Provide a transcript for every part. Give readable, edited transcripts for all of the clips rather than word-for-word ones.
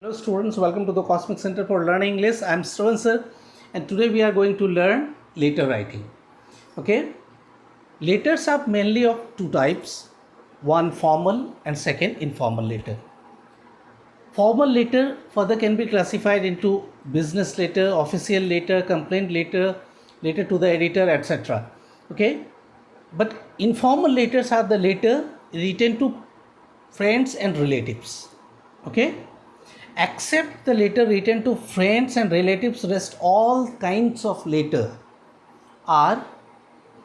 Hello students, welcome to the Cosmic Center for Learning English. I am Shravan sir and today we are going to learn letter writing. Okay, letters are mainly of two types, one formal and second informal letter. Formal letter further can be classified into business letter, official letter, complaint letter, letter to the editor, etc. Okay, but informal letters are the letter written to friends and relatives. Okay, except the letter written to friends and relatives, rest all kinds of letter are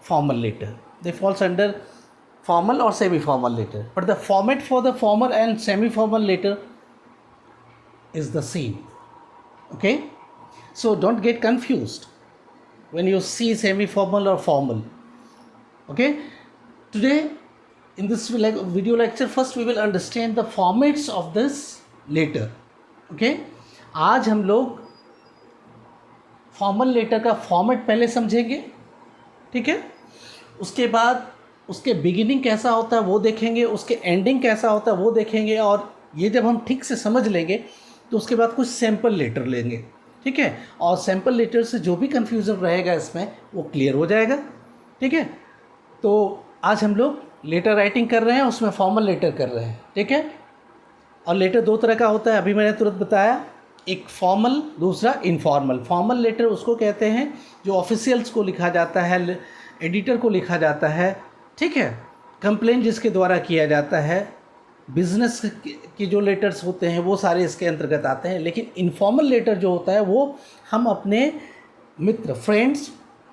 formal letter. They falls under formal or semi-formal letter. But the format for the formal and semi-formal letter is the same. Okay? So don't get confused when you see semi-formal or formal. Okay? Today in this video lecture, first we will understand the formats of this letter. Okay आज हम लोग formal letter का format पहले समझेंगे, ठीक है। उसके बाद उसके बिगिनिंग कैसा होता है वो देखेंगे, उसके एंडिंग कैसा होता है वो देखेंगे, और ये जब हम ठीक से समझ लेंगे तो उसके बाद कुछ सैम्पल लेटर लेंगे, ठीक है। और सैम्पल लेटर से जो भी कन्फ्यूज़न रहेगा इसमें वो क्लियर हो जाएगा, ठीक है। तो आज हम लोग लेटर राइटिंग कर रहे हैं, उसमें फॉर्मल लेटर कर रहे हैं, ठीक है। और लेटर दो तरह का होता है, अभी मैंने तुरंत बताया, एक फॉर्मल, दूसरा इनफॉर्मल। फॉर्मल लेटर उसको कहते हैं जो ऑफिशियल्स को लिखा जाता है, एडिटर को लिखा जाता है, ठीक है। कंप्लेन जिसके द्वारा किया जाता है, बिजनेस की जो लेटर्स होते हैं वो सारे इसके अंतर्गत आते हैं। लेकिन इनफॉर्मल लेटर जो होता है वो हम अपने मित्र, फ्रेंड्स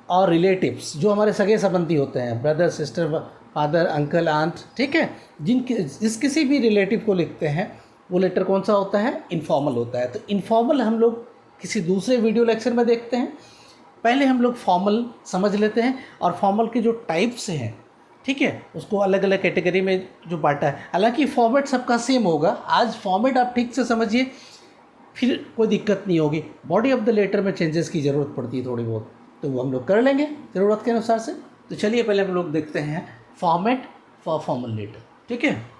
और रिलेटिव्स, जो हमारे सगे संबंधी होते हैं, brother, sister, father, uncle, aunt, ठीक है, जिस किसी भी रिलेटिव को लिखते हैं वो लेटर कौन सा होता है? इनफॉर्मल होता है। तो इनफॉर्मल हम लोग किसी दूसरे वीडियो लेक्चर में देखते हैं। पहले हम लोग फॉर्मल समझ लेते हैं और फॉर्मल के जो टाइप्स हैं, ठीक है, उसको अलग अलग कैटेगरी में जो बांटा है। हालांकि फॉर्मेट सबका सेम होगा। आज फॉर्मेट आप ठीक से समझिए, फिर कोई दिक्कत नहीं होगी। बॉडी ऑफ द लेटर में चेंजेस की ज़रूरत पड़ती है थोड़ी बहुत, तो वो हम लोग कर लेंगे ज़रूरत के अनुसार से। तो चलिए पहले हम लोग देखते हैं फॉर्मेट फॉर फॉर्मल लेटर, ठीक है।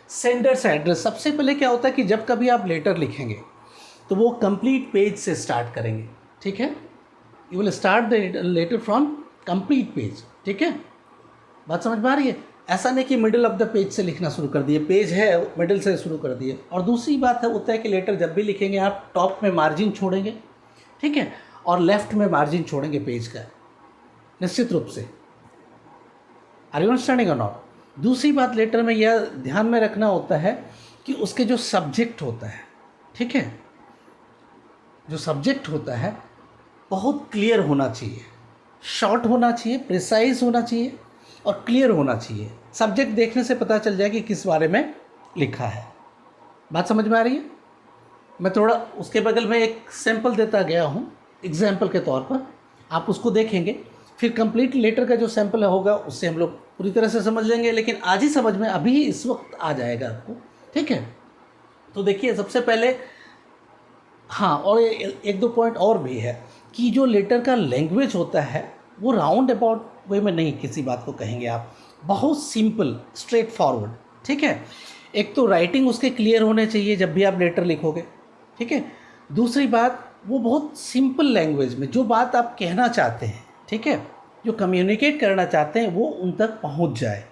सेंडर्स एड्रेस, सबसे पहले क्या होता है कि जब कभी आप लेटर लिखेंगे तो वो कंप्लीट पेज से स्टार्ट करेंगे, ठीक है। You will start the letter from complete page, ठीक है। बात समझ में आ रही है? ऐसा नहीं कि मिडिल ऑफ द पेज से लिखना शुरू कर दिए, पेज है मिडिल से शुरू कर दिए। और दूसरी बात है होता है कि लेटर जब भी लिखेंगे आप टॉप में मार्जिन छोड़ेंगे, ठीक है, और लेफ्ट में मार्जिन छोड़ेंगे पेज का, निश्चित रूप से। आर यू अंडरस्टैंडिंग और नॉट? दूसरी बात लेटर में यह ध्यान में रखना होता है कि उसके जो सब्जेक्ट होता है, ठीक है, जो सब्जेक्ट होता है बहुत क्लियर होना चाहिए, शॉर्ट होना चाहिए, प्रिसाइज होना चाहिए और क्लियर होना चाहिए। सब्जेक्ट देखने से पता चल जाए कि किस बारे में लिखा है। बात समझ में आ रही है? मैं थोड़ा उसके बगल में एक सैम्पल देता गया हूँ एग्जाम्पल के तौर पर, आप उसको देखेंगे, फिर कंप्लीट लेटर का जो सैम्पल होगा उससे हम लोग पूरी तरह से समझ लेंगे। लेकिन आज ही समझ में, अभी इस वक्त आ जाएगा आपको, ठीक है। तो देखिए सबसे पहले, हाँ, और एक दो पॉइंट और भी है कि जो लेटर का लैंग्वेज होता है वो राउंड अबाउट वे में नहीं किसी बात को कहेंगे आप, बहुत सिंपल, स्ट्रेट फॉरवर्ड, ठीक है। एक तो राइटिंग उसके क्लियर होने चाहिए जब भी आप लेटर लिखोगे, ठीक है। दूसरी बात, वो बहुत सिंपल लैंग्वेज में जो बात आप कहना चाहते हैं, ठीक है, जो कम्युनिकेट करना चाहते हैं वो उन तक पहुंच जाए,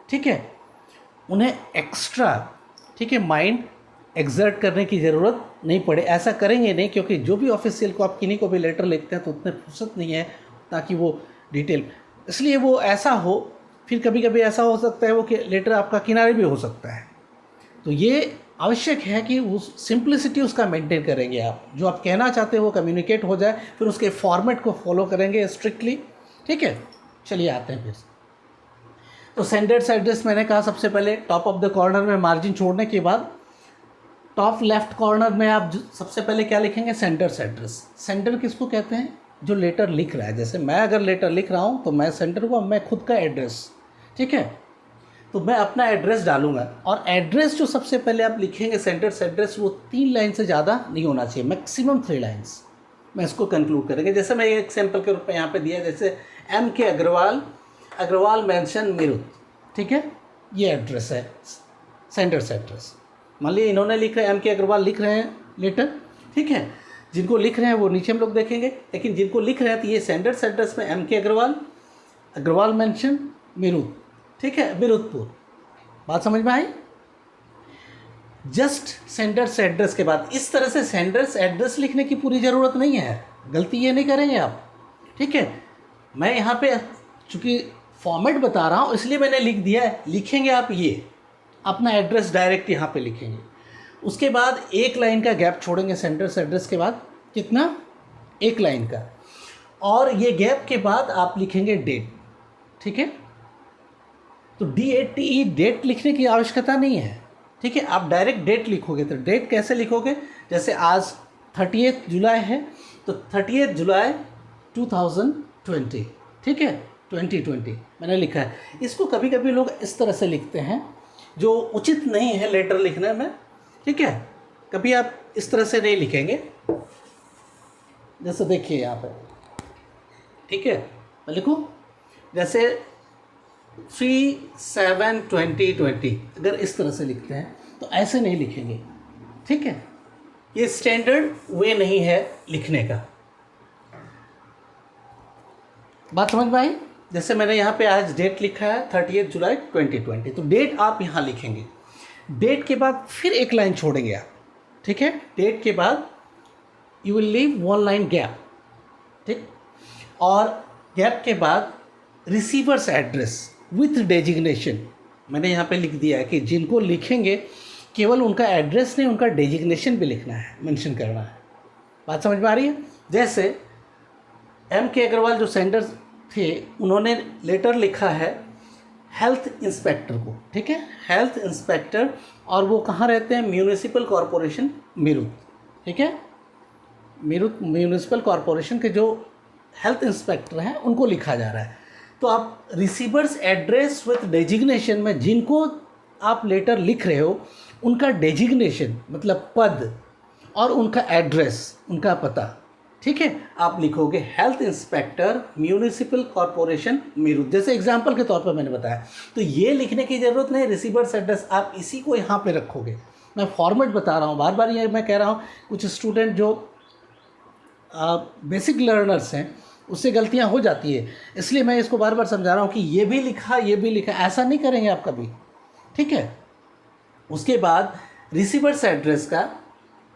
ठीक है। उन्हें एक्स्ट्रा, ठीक है, माइंड एक्सर्ट करने की ज़रूरत नहीं पड़े। ऐसा करेंगे नहीं, क्योंकि जो भी ऑफिशियल को आप किन्हीं को भी लेटर लिखते हैं तो उतने फुर्सत नहीं है ताकि वो डिटेल, इसलिए वो ऐसा हो। फिर कभी कभी ऐसा हो सकता है वो कि लेटर आपका किनारे भी हो सकता है। तो ये आवश्यक है कि उस सिंप्लिसिटी उसका मेंटेन करेंगे आप, जो आप कहना चाहते हैं वो कम्युनिकेट हो जाए, फिर उसके फॉर्मेट को फॉलो करेंगे स्ट्रिक्टली, ठीक है। चलिए आते हैं फिर। तो सेंडर्स एड्रेस मैंने कहा सबसे पहले टॉप ऑफ द कॉर्नर में मार्जिन छोड़ने के बाद टॉप लेफ्ट कॉर्नर में आप सबसे पहले क्या लिखेंगे? Sender's address. सेंडर किसको कहते हैं? जो लेटर लिख रहा है। जैसे मैं अगर लेटर लिख रहा हूँ तो मैं सेंडर को, मैं खुद का एड्रेस, ठीक है, तो मैं अपना एड्रेस डालूंगा। और एड्रेस जो सबसे पहले आप लिखेंगे सेंडर्स एड्रेस, वो 3 लाइन से ज़्यादा नहीं होना चाहिए, मैक्सिमम 3 लाइन्स में इसको कंक्लूड करेंगे। जैसे मैं एक एग्जाम्पल के रूप में यहाँ पे दिया, जैसे M.K. अग्रवाल मेंशन मीरुत, ठीक है, ये एड्रेस है सेंडर्स एड्रेस। मान लीजिए इन्होंने लिख रहे हैं, एम के अग्रवाल लिख रहे हैं लेटर, ठीक है, जिनको लिख रहे हैं वो नीचे हम लोग देखेंगे, लेकिन जिनको लिख रहे हैं तो ये सेंडर्स एड्रेस में एम के अग्रवाल, अग्रवाल मेंशन, मीरूत, ठीक है, मीरूतपुर। बात समझ में आई? जस्ट सेंडर्स एड्रेस के बाद इस तरह से सेंडर्स एड्रेस लिखने की पूरी ज़रूरत नहीं है, गलती ये नहीं करेंगे आप, ठीक है। मैं यहाँ पे चूँकि फॉर्मेट बता रहा हूँ इसलिए मैंने लिख दिया है, लिखेंगे आप ये अपना एड्रेस डायरेक्ट यहाँ पे लिखेंगे, उसके बाद एक लाइन का गैप छोड़ेंगे सेंडर्स एड्रेस के बाद, कितना, एक लाइन का, और ये गैप के बाद आप लिखेंगे डेट, ठीक है। तो DATE डेट लिखने की आवश्यकता नहीं है, ठीक है, आप डायरेक्ट डेट लिखोगे। तो डेट कैसे लिखोगे, जैसे आज 30 जुलाई है तो 30 जुलाई 2020, ठीक है, 2020 मैंने लिखा है। इसको कभी कभी लोग इस तरह से लिखते हैं जो उचित नहीं है लेटर लिखने में, ठीक है, कभी आप इस तरह से नहीं लिखेंगे। जैसे देखिए यहाँ पे, ठीक है, मैं लिखूँ जैसे 3/7/2020, अगर इस तरह से लिखते हैं तो ऐसे नहीं लिखेंगे, ठीक है, ये स्टैंडर्ड वे नहीं है लिखने का। बात समझ में आई? जैसे मैंने यहाँ पे आज डेट लिखा है 30 जुलाई 2020, तो डेट आप यहाँ लिखेंगे, डेट के बाद फिर एक लाइन छोड़ेंगे आप, ठीक है, डेट के बाद you will leave 1 line gap, ठीक, और गैप के बाद रिसीवर्स एड्रेस विथ डेजिग्नेशन, मैंने यहाँ पे लिख दिया है कि जिनको लिखेंगे केवल उनका एड्रेस नहीं, उनका डेजिग्नेशन भी लिखना है, मेंशन करना है। बात समझ में आ रही है? जैसे एम के अग्रवाल जो सेंडर थे उन्होंने लेटर लिखा है हेल्थ इंस्पेक्टर को, ठीक है, हेल्थ इंस्पेक्टर, और वो कहाँ रहते हैं, म्यूनिसिपल कॉरपोरेशन मीरूत, ठीक है, मीरूत म्यूनिसिपल कॉरपोरेशन के जो हेल्थ इंस्पेक्टर हैं उनको लिखा जा रहा है। तो आप रिसीवर्स एड्रेस विथ डेजिग्नेशन में जिनको आप लेटर लिख रहे हो उनका डेजिग्नेशन मतलब पद और उनका एड्रेस, उनका पता, ठीक है, आप लिखोगे हेल्थ इंस्पेक्टर म्यूनिसिपल कॉरपोरेशन मीरूत, जैसे एग्जांपल के तौर पर मैंने बताया। तो ये लिखने की ज़रूरत नहीं, रिसीवर्स एड्रेस आप इसी को यहाँ पे रखोगे। मैं फॉर्मेट बता रहा हूँ, बार बार ये मैं कह रहा हूँ, कुछ स्टूडेंट जो बेसिक लर्नर्स हैं उससे गलतियाँ हो जाती है, इसलिए मैं इसको बार बार समझा रहा हूँ कि ये भी लिखा, ये भी लिखा, ऐसा नहीं करेंगे आप कभी, ठीक है। उसके बाद रिसीवर्स एड्रेस का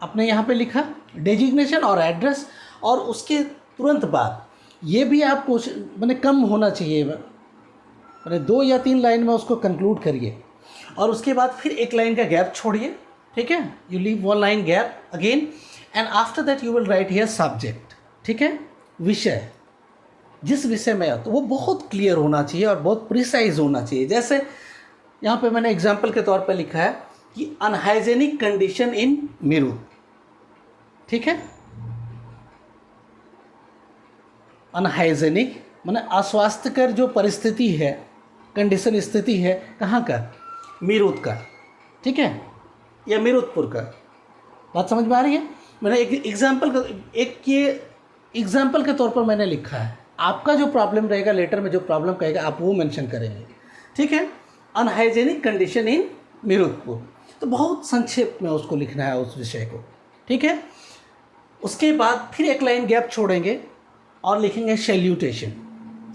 आपने यहाँ पे लिखा डेजिग्नेशन और एड्रेस, और उसके तुरंत बाद ये भी आप मैंने कम होना चाहिए, मैंने 2 या 3 लाइन में उसको कंक्लूड करिए, और उसके बाद फिर एक लाइन का गैप छोड़िए, ठीक है, you leave 1 line gap again, and after that you will write here subject, ठीक है, विषय, जिस विषय में तो वो बहुत क्लियर होना चाहिए और बहुत प्रिसाइज होना चाहिए। जैसे यहाँ पे मैंने एग्जाम्पल के तौर पे लिखा है कि अनहाइजेनिक कंडीशन इन मीरूत, ठीक है, अनहाइजेनिक माने अस्वास्थ्यकर जो परिस्थिति है, कंडीशन, स्थिति है, कहाँ का, मीरूत का, ठीक है, या मीरूतपुर का। बात समझ में आ रही है? मैंने एक एग्जाम्पल के तौर पर मैंने लिखा है, आपका जो प्रॉब्लम रहेगा लेटर में, जो प्रॉब्लम कहेगा आप वो मेंशन करेंगे, ठीक है, अनहाइजेनिक कंडीशन इन मीरूतपुर, तो बहुत संक्षेप में उसको लिखना है उस विषय को, ठीक है। उसके बाद फिर एक लाइन गैप छोड़ेंगे और लिखेंगे सैल्यूटेशन।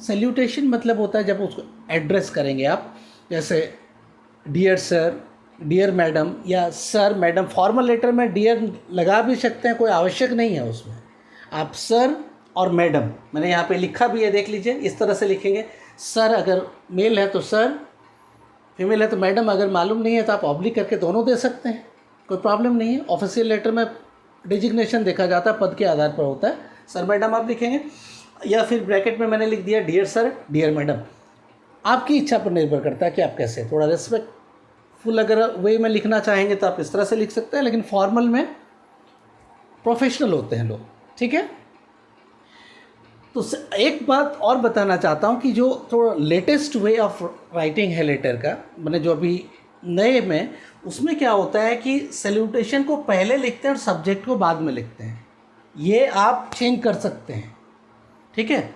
सैल्यूटेशन मतलब होता है जब उसको एड्रेस करेंगे आप, जैसे डियर सर, डियर मैडम, या सर मैडम, फॉर्मल लेटर में डियर लगा भी सकते हैं, कोई आवश्यक नहीं है उसमें, आप सर और मैडम, मैंने यहाँ पे लिखा भी है, देख लीजिए, इस तरह से लिखेंगे। सर अगर मेल है तो सर, फीमेल है तो मैडम, अगर मालूम नहीं है तो आप ऑब्लिक करके दोनों दे सकते हैं, कोई प्रॉब्लम नहीं है। ऑफिशियल लेटर में डिजिग्नेशन देखा जाता है, पद के आधार पर होता है, सर मैडम आप लिखेंगे, या फिर ब्रैकेट में मैंने लिख दिया डियर सर, डियर मैडम, आपकी इच्छा पर निर्भर करता है कि आप कैसे, थोड़ा रेस्पेक्टफुल अगर वे में लिखना चाहेंगे तो आप इस तरह से लिख सकते हैं, लेकिन फॉर्मल में प्रोफेशनल होते हैं लोग, ठीक है। तो एक बात और बताना चाहता हूँ कि जो थोड़ा लेटेस्ट वे ऑफ राइटिंग है लेटर का, मैंने जो अभी नए में, उसमें क्या होता है कि सैल्यूटेशन को पहले लिखते हैं और सब्जेक्ट को बाद में लिखते हैं, ये आप चेंज कर सकते हैं, ठीक है,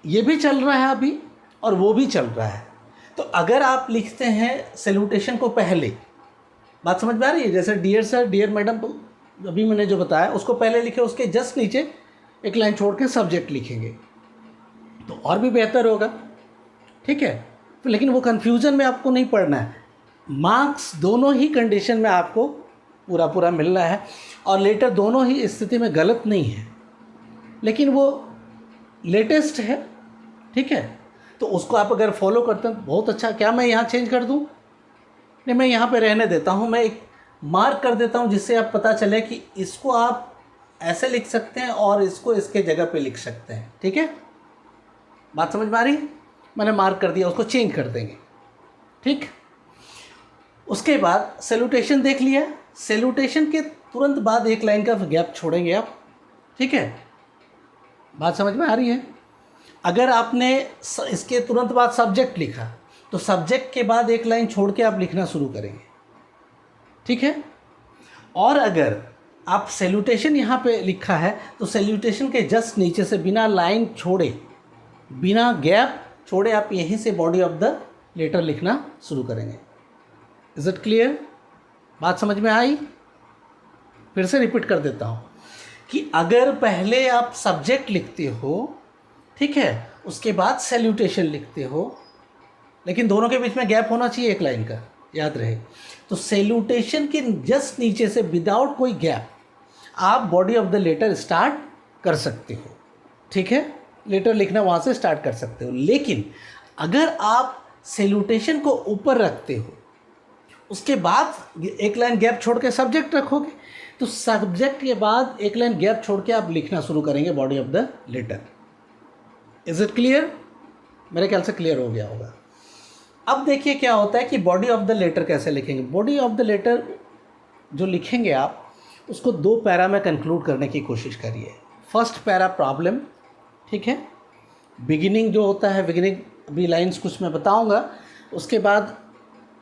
ये भी चल रहा है अभी और वो भी चल रहा है। तो अगर आप लिखते हैं सैल्यूटेशन को पहले बात समझ में आ रही है? जैसे डियर सर, डियर मैडम, अभी मैंने जो बताया उसको पहले लिखे, उसके जस्ट नीचे एक लाइन छोड़ के सब्जेक्ट लिखेंगे तो और भी बेहतर होगा, ठीक है। लेकिन वो कन्फ्यूज़न में आपको नहीं पड़ना है, मार्क्स दोनों ही कंडीशन में आपको पूरा पूरा मिलना है और लेटर दोनों ही स्थिति में गलत नहीं है, लेकिन वो लेटेस्ट है, ठीक है। तो उसको आप अगर फॉलो करते हैं बहुत अच्छा। क्या मैं यहाँ चेंज कर दूँ? नहीं, मैं यहाँ पे रहने देता हूँ, मैं एक मार्क कर देता हूँ जिससे आप पता चले कि इसको आप ऐसे लिख सकते हैं और इसको इसके जगह पे लिख सकते हैं, ठीक है। बात समझ में आ रही है? मैंने मार्क कर दिया, उसको चेंज कर देंगे, ठीक। उसके बाद सैल्यूटेशन देख लिया, सैल्यूटेशन के तुरंत बाद एक लाइन का गैप छोड़ेंगे आप, ठीक है। बात समझ में आ रही है? अगर आपने इसके तुरंत बाद सब्जेक्ट लिखा तो सब्जेक्ट के बाद एक लाइन छोड़ के आप लिखना शुरू करेंगे, ठीक है। और अगर आप सैल्यूटेशन यहाँ पे लिखा है तो सैल्यूटेशन के जस्ट नीचे से बिना लाइन छोड़े, बिना गैप छोड़े आप यहीं से बॉडी ऑफ द लेटर लिखना शुरू करेंगे। Is it clear? बात समझ में आई? फिर से रिपीट कर देता हूँ कि अगर पहले आप सब्जेक्ट लिखते हो, ठीक है, उसके बाद सैल्यूटेशन लिखते हो, लेकिन दोनों के बीच में गैप होना चाहिए एक लाइन का, याद रहे। तो सैल्यूटेशन के जस्ट नीचे से विदाउट कोई गैप आप body of the letter start कर सकते हो, ठीक है। लेटर लिखना वहाँ से स्टार्ट कर सकते हो। लेकिन अगर आप सैल्यूटेशन को ऊपर रखते हो, उसके बाद एक लाइन गैप छोड़ के सब्जेक्ट रखोगे, तो सब्जेक्ट के बाद एक लाइन गैप छोड़ के आप लिखना शुरू करेंगे body of the letter. Is it clear? मेरे ख्याल से क्लियर हो गया होगा। अब देखिए क्या होता है कि बॉडी ऑफ द लेटर कैसे लिखेंगे। बॉडी ऑफ द लेटर जो लिखेंगे आप, उसको 2 पैरा में कंक्लूड करने की कोशिश करिए। फर्स्ट पैरा प्रॉब्लम, ठीक है। बिगिनिंग जो होता है, बिगिनिंग अभी लाइंस कुछ मैं बताऊंगा, उसके बाद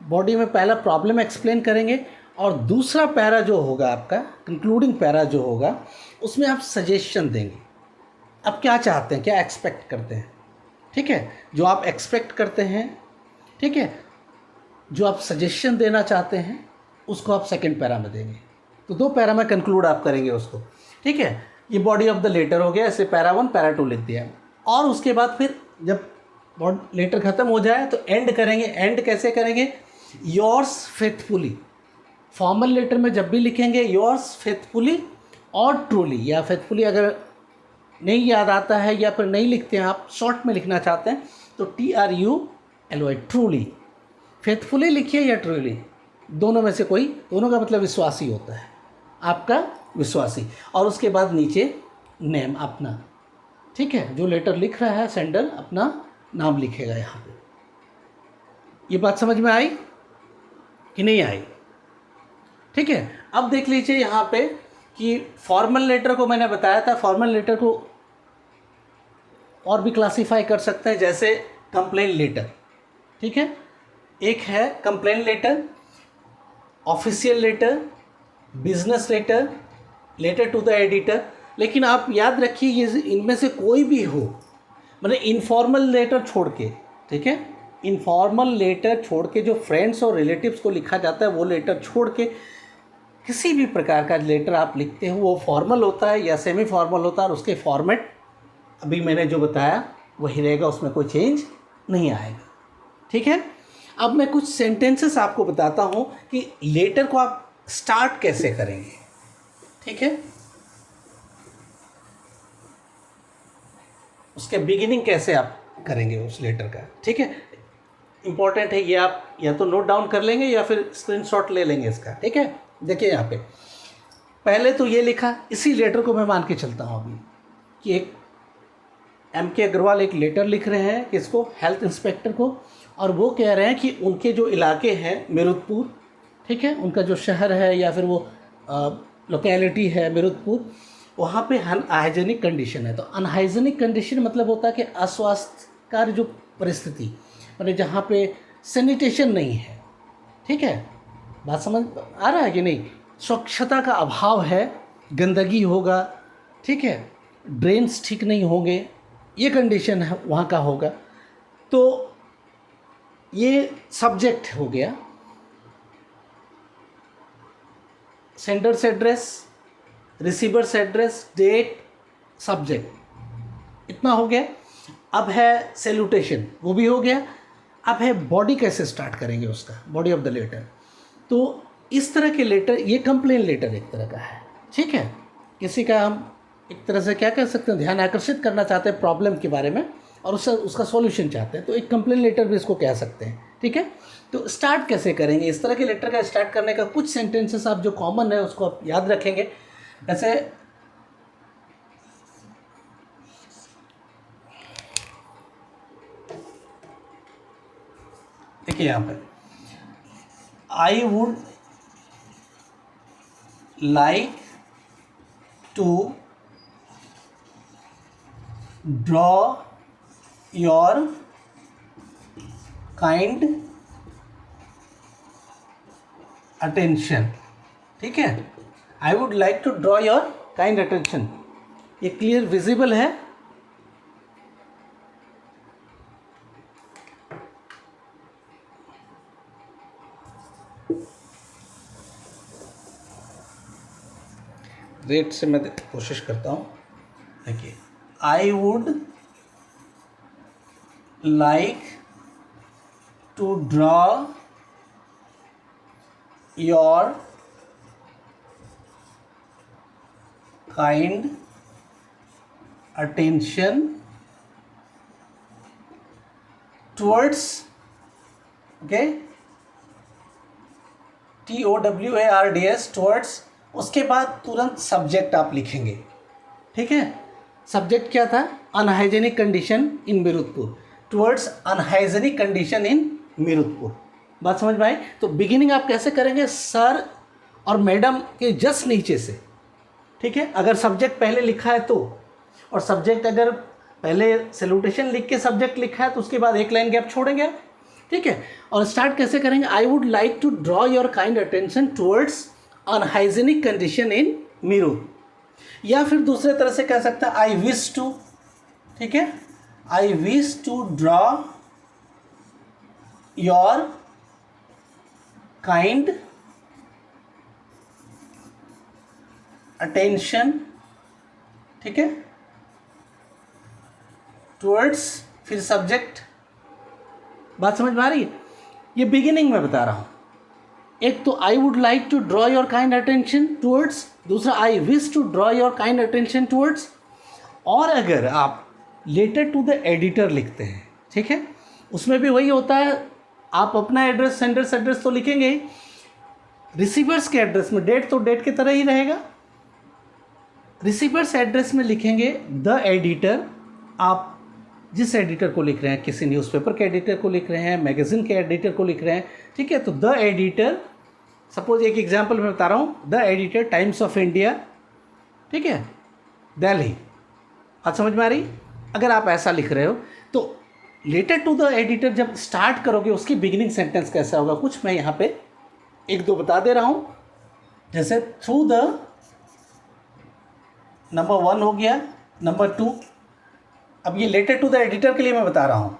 बॉडी में पहला प्रॉब्लम एक्सप्लेन करेंगे और दूसरा पैरा जो होगा आपका, कंक्लूडिंग पैरा जो होगा, उसमें आप सजेशन देंगे। आप क्या चाहते हैं, क्या एक्सपेक्ट करते हैं, ठीक है। जो आप एक्सपेक्ट करते हैं, ठीक है, जो आप सजेशन देना चाहते हैं, उसको आप सेकंड पैरा में देंगे। तो 2 पैरा में कंक्लूड आप करेंगे उसको, ठीक है। ये बॉडी ऑफ द लेटर हो गया, इसे पैरा 1 पैरा 2 लिख दिया। और उसके बाद फिर जब लेटर ख़त्म हो जाए तो एंड करेंगे। एंड कैसे करेंगे? Yours faithfully. फॉर्मल लेटर में जब भी लिखेंगे योर्स फेथफुली और ट्रूली, या फेथफुली अगर नहीं याद आता है या फिर नहीं लिखते हैं, आप शॉर्ट में लिखना चाहते हैं, तो TRULY, ट्रूली। फेथफुली लिखिए या ट्रूली, दोनों में से कोई, दोनों का मतलब विश्वासी होता है, आपका विश्वासी। और उसके बाद नीचे नेम अपना, ठीक है। जो लेटर लिख रहा है सेंडर अपना नाम लिखेगा यहाँ पे। ये बात समझ में आई कि नहीं आई? ठीक है। अब देख लीजिए यहाँ पे कि फॉर्मल लेटर को मैंने बताया था, फॉर्मल लेटर को और भी क्लासीफाई कर सकते हैं, जैसे कंप्लेन लेटर, ठीक है। एक है complain letter, official letter, business letter, letter to the editor. लेकिन आप याद रखिए ये इनमें से कोई भी हो, मतलब इनफॉर्मल लेटर छोड़ के, ठीक है, इनफॉर्मल लेटर छोड़ के जो फ्रेंड्स और रिलेटिव्स को लिखा जाता है वो लेटर छोड़ के किसी भी प्रकार का लेटर आप लिखते हो, वो फॉर्मल होता है या सेमी फॉर्मल होता है, और उसके फॉर्मेट अभी मैंने जो बताया वही रहेगा, उसमें कोई चेंज नहीं आएगा, ठीक है। अब मैं कुछ सेंटेंसेस आपको बताता हूँ कि लेटर को आप स्टार्ट कैसे करेंगे, ठीक है, उसके बिगिनिंग कैसे आप करेंगे उस लेटर का, ठीक है। इम्पॉर्टेंट है ये, आप या तो नोट डाउन कर लेंगे या फिर स्क्रीनशॉट ले लेंगे इसका, ठीक है। देखिए यहाँ पे पहले तो ये लिखा, इसी लेटर को मैं मान के चलता हूँ अभी कि एक MK अग्रवाल एक लेटर लिख रहे हैं किसको, हेल्थ इंस्पेक्टर को, और वो कह रहे हैं कि उनके जो इलाके हैं मेरुदपुर, ठीक है, उनका जो शहर है या फिर वो लोकेलिटी है मेरुदपुर, वहाँ पे अनहाइजेनिक कंडीशन है। तो अनहाइजेनिक कंडीशन मतलब होता है कि अस्वास्थ्यकर जो परिस्थिति, मतलब जहाँ पे सैनिटेशन नहीं है, ठीक है, बात समझ आ रहा है कि नहीं, स्वच्छता का अभाव है, गंदगी होगा, ठीक है, ड्रेन्स ठीक नहीं होंगे, ये कंडीशन है वहाँ का होगा। तो ये सब्जेक्ट हो गया, sender's address, receiver's address, date, subject, इतना हो गया। अब है सैल्यूटेशन, वो भी हो गया। अब है बॉडी, कैसे स्टार्ट करेंगे उसका, बॉडी ऑफ द लेटर। तो इस तरह के लेटर, ये कंप्लेन लेटर एक तरह का है, ठीक है। किसी का हम एक तरह से क्या कह सकते हैं, ध्यान आकर्षित करना चाहते हैं प्रॉब्लम के बारे में और उसका सॉल्यूशन चाहते हैं, तो एक कंप्लेन लेटर भी इसको कह सकते हैं, ठीक है। तो स्टार्ट कैसे करेंगे, इस तरह के लेटर का स्टार्ट करने का कुछ सेंटेंसेस आप जो कॉमन है उसको आप याद रखेंगे। जैसे देखिए यहाँ पर, I would like to draw your kind attention, ठीक है। I would like to draw your kind attention, ये क्लियर विजिबल है। रेट से मैं कोशिश करता हूँ। देखिए, I would like to draw your kind attention towards, okay, TOWARDS, towards. उसके बाद तुरंत सब्जेक्ट आप लिखेंगे, ठीक है। सब्जेक्ट क्या था, unhygienic condition in Meerutpur, towards unhygienic condition in Meerutpur. बात समझ में आई। तो बिगिनिंग आप कैसे करेंगे, सर और मैडम के जस्ट नीचे से, ठीक है। अगर सब्जेक्ट पहले लिखा है तो, और सब्जेक्ट अगर पहले सैल्यूटेशन लिख के सब्जेक्ट लिखा है तो उसके बाद एक लाइन गैप छोड़ेंगे, ठीक है। और स्टार्ट कैसे करेंगे, I would like to draw your kind attention towards unhygienic condition in मीरू। या फिर दूसरे तरह से कह सकते हैं, आई विश टू, ठीक है, I wish to draw your kind attention, ठीक है, टुवर्ड्स, फिर सब्जेक्ट। बात समझ में आ रही है। ये बिगिनिंग में बता रहा हूं। एक तो I would like to draw your kind attention towards, दूसरा I wish to draw your kind attention towards. और अगर आप लेटर टू द एडिटर लिखते हैं, ठीक है, उसमें भी वही होता है, आप अपना एड्रेस, सेंडर्स एड्रेस तो लिखेंगे ही, रिसीवर्स के एड्रेस में डेट तो डेट की तरह ही रहेगा। रिसीवर्स एड्रेस में लिखेंगे द एडिटर, आप जिस एडिटर को लिख रहे हैं, किसी न्यूज़पेपर के एडिटर को लिख रहे हैं, मैगज़ीन के एडिटर को लिख रहे हैं, ठीक है। तो द एडिटर, सपोज एक एग्जांपल मैं बता रहा हूँ, the editor times of India, ठीक है, दिल्ली। बात समझ में आ रही। अगर आप ऐसा लिख रहे हो तो लेटर टू द एडिटर जब स्टार्ट करोगे उसकी बिगिनिंग सेंटेंस कैसा होगा, कुछ मैं यहाँ पे एक दो बता दे रहा हूँ। जैसे थ्रू द, नंबर 1 हो गया, नंबर 2, अब ये लेटर टू द एडिटर के लिए मैं बता रहा हूँ,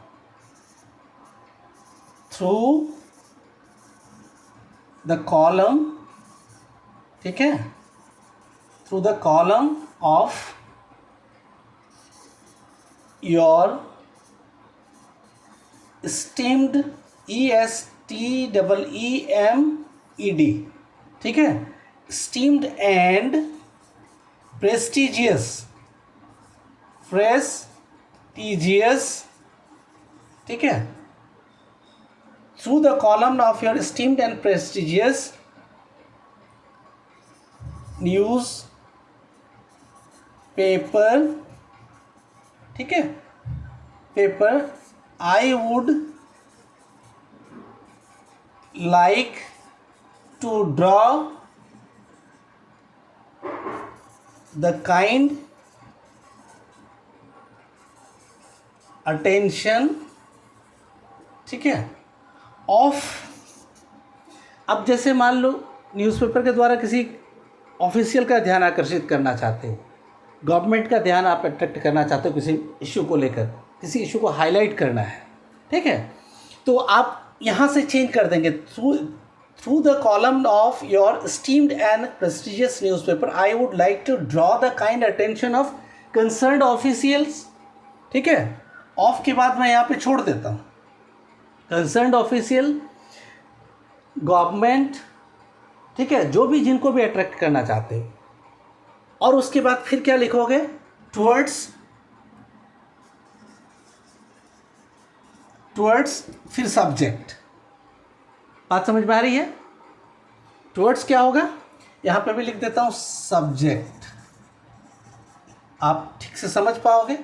थ्रू द कॉलम, ठीक है, through the column of your esteemed, ESTEEMED, ठीक है, esteemed and prestigious, ठीक है, through the column of your esteemed and prestigious news paper, ठीक है, paper, I would like to draw the kind attention, ठीक है, ऑफ। अब जैसे मान लो न्यूज़पेपर के द्वारा किसी ऑफिशियल का ध्यान आकर्षित करना चाहते हो, गवर्नमेंट का ध्यान आप अट्रैक्ट करना चाहते हो किसी इशू को लेकर, किसी इशू को हाईलाइट करना है, ठीक है, तो आप यहाँ से चेंज कर देंगे, through through the column of your esteemed and prestigious newspaper, I would like to draw the kind attention of concerned officials. ठीक है, ऑफ के बाद मैं यहाँ पे छोड़ देता हूँ कंसर्न्ड ऑफिशियल, गवर्नमेंट, ठीक है, जो भी जिनको भी अट्रैक्ट करना चाहते हो, और उसके बाद फिर क्या लिखोगे, टुवर्ड्स फिर सब्जेक्ट। बात समझ में आ रही है? टुवर्ड्स क्या होगा, यहाँ पे भी लिख देता हूँ सब्जेक्ट, आप ठीक से समझ पाओगे।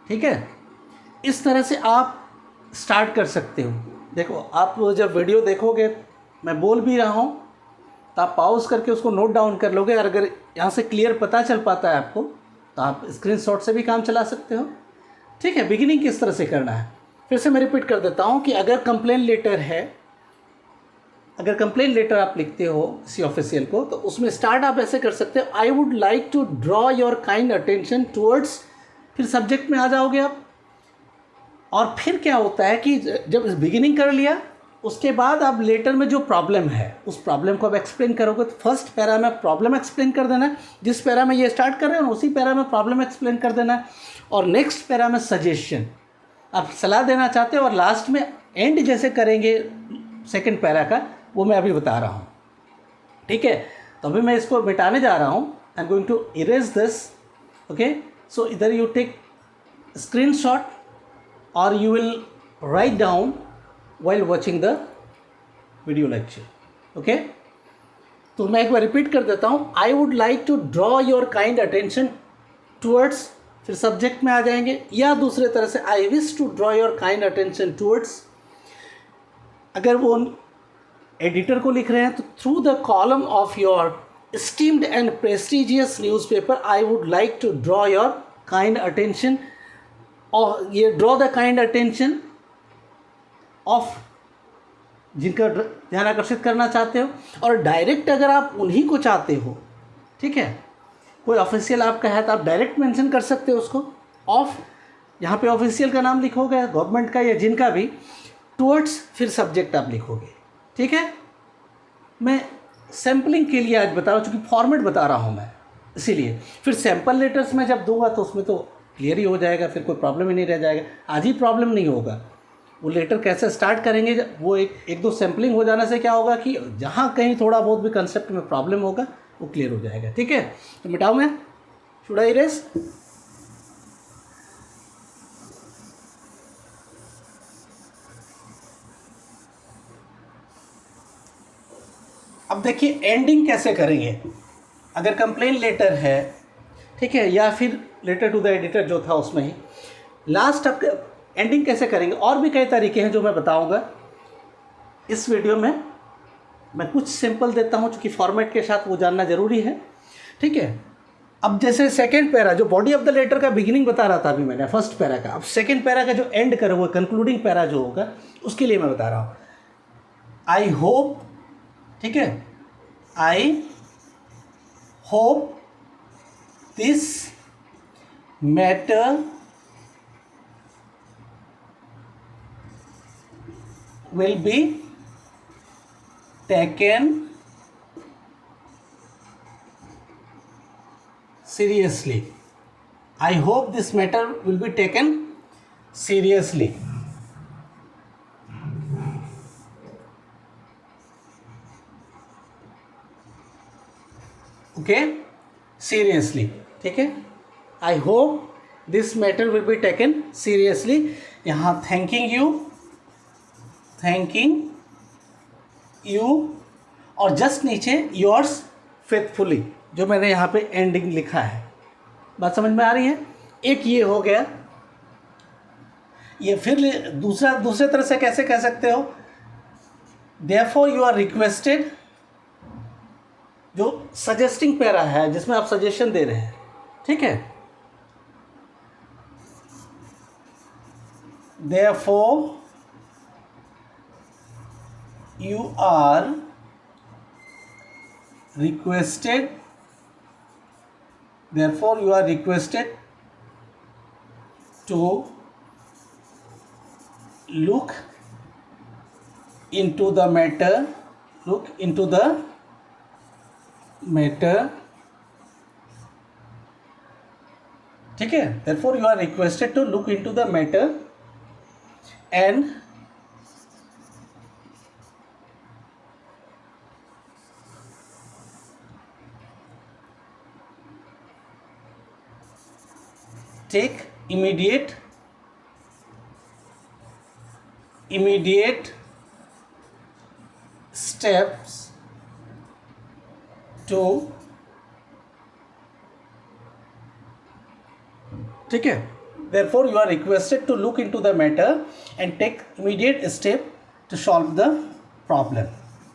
ठीक है, इस तरह से आप स्टार्ट कर सकते हो। देखो, आप जब वीडियो देखोगे, मैं बोल भी रहा हूँ, तो आप पॉज करके उसको नोट डाउन कर लोगे, और अगर यहाँ से क्लियर पता चल पाता है आपको, तो आप स्क्रीनशॉट से भी काम चला सकते हो। ठीक है, बिगिनिंग किस तरह से करना है, फिर से मैं रिपीट कर देता हूँ कि अगर कंप्लेन लेटर है, अगर कंप्लेन लेटर आप लिखते हो किसी ऑफिशियल को, तो उसमें स्टार्ट आप ऐसे कर सकते हो, I would like to draw your kind attention towards, फिर सब्जेक्ट में आ जाओगे आप। और फिर क्या होता है कि जब बिगिनिंग कर लिया, उसके बाद आप लेटर में जो प्रॉब्लम है, उस प्रॉब्लम को आप एक्सप्लेन करोगे। तो फर्स्ट पैरा में प्रॉब्लम एक्सप्लेन कर देना है, जिस पैरा में ये स्टार्ट कर रहे हैं उसी पैरा में प्रॉब्लम एक्सप्लेन कर देना है, और नेक्स्ट पैरा में सजेशन, आप सलाह देना चाहते हो, और लास्ट में एंड जैसे करेंगे सेकंड पैरा का, वो मैं अभी बता रहा हूँ। ठीक है, तो अभी मैं इसको मिटाने जा रहा हूँ। I am going to erase this. Okay, so इधर यू टेक स्क्रीनशॉट और you will write down while watching the video lecture. Okay, तो मैं एक बार रिपीट कर देता हूँ, I would like to draw your kind attention towards, फिर subject में आ जाएंगे, या दूसरे तरह से I wish to draw your kind attention towards, अगर वो एडिटर को लिख रहे हैं तो through the column of your esteemed and prestigious newspaper I would like to draw your kind attention, और ये draw the kind attention of, जिनका ध्यान आकर्षित करना चाहते हो। और डायरेक्ट अगर आप उन्हीं को चाहते हो, ठीक है, कोई ऑफिशियल आपका है तो आप डायरेक्ट मेंशन कर सकते हो उसको। ऑफ, यहाँ पे ऑफिशियल का नाम लिखोगे, गवर्नमेंट का या जिनका भी, टुवर्ड्स फिर सब्जेक्ट आप लिखोगे। ठीक है, मैं सैम्पलिंग के लिए आज बता रहा हूँ, चूँकि फॉर्मेट बता रहा हूँ मैं, इसीलिए। फिर सैम्पल लेटर्स में जब दूंगा तो उसमें तो क्लियर ही हो जाएगा, फिर कोई प्रॉब्लम ही नहीं रह जाएगा। आज ही प्रॉब्लम नहीं होगा, वो लेटर कैसे स्टार्ट करेंगे, वो एक दो सैम्पलिंग हो जाने से क्या होगा कि जहाँ कहीं थोड़ा बहुत भी कंसेप्ट में प्रॉब्लम होगा वो क्लियर हो जाएगा। ठीक है, तो मिटाऊँ मैं, शुड आई इरेज? अब देखिए एंडिंग कैसे करेंगे, अगर कंप्लेन लेटर है, ठीक है, या फिर लेटर टू द एडिटर जो था उसमें ही लास्ट आप एंडिंग कैसे करेंगे। और भी कई तरीके हैं जो मैं बताऊंगा इस वीडियो में, मैं कुछ सिंपल देता हूं क्योंकि फॉर्मेट के साथ वो जानना ज़रूरी है। ठीक है, अब जैसे सेकंड पैरा, जो बॉडी ऑफ द लेटर का बिगिनिंग बता रहा था अभी मैंने फर्स्ट पैरा का, अब सेकंड पैरा का जो एंड करो, वो कंक्लूडिंग पैरा जो होगा, उसके लिए मैं बता रहा हूँ, आई होप, ठीक है, I hope this matter will be taken seriously. I hope this matter will be taken seriously. Okay, seriously. ठीक है, I hope this matter will be taken seriously. यहाँ थैंकिंग यू, और जस्ट नीचे yours faithfully, जो मैंने यहाँ पे ending लिखा है। बात समझ में आ रही है? एक ये हो गया। ये फिर दूसरे तरह से कैसे कह सकते हो, देयरफॉर यू आर रिक्वेस्टेड, जो सजेस्टिंग पैरा है जिसमें आप सजेशन दे रहे हैं, ठीक है, therefore you are requested to look into the matter, look into the matter, ठीक है. Therefore you are requested to look into the matter and take immediate steps to, ठीक है. Therefore you are requested to look into the matter and take immediate step to solve the problem.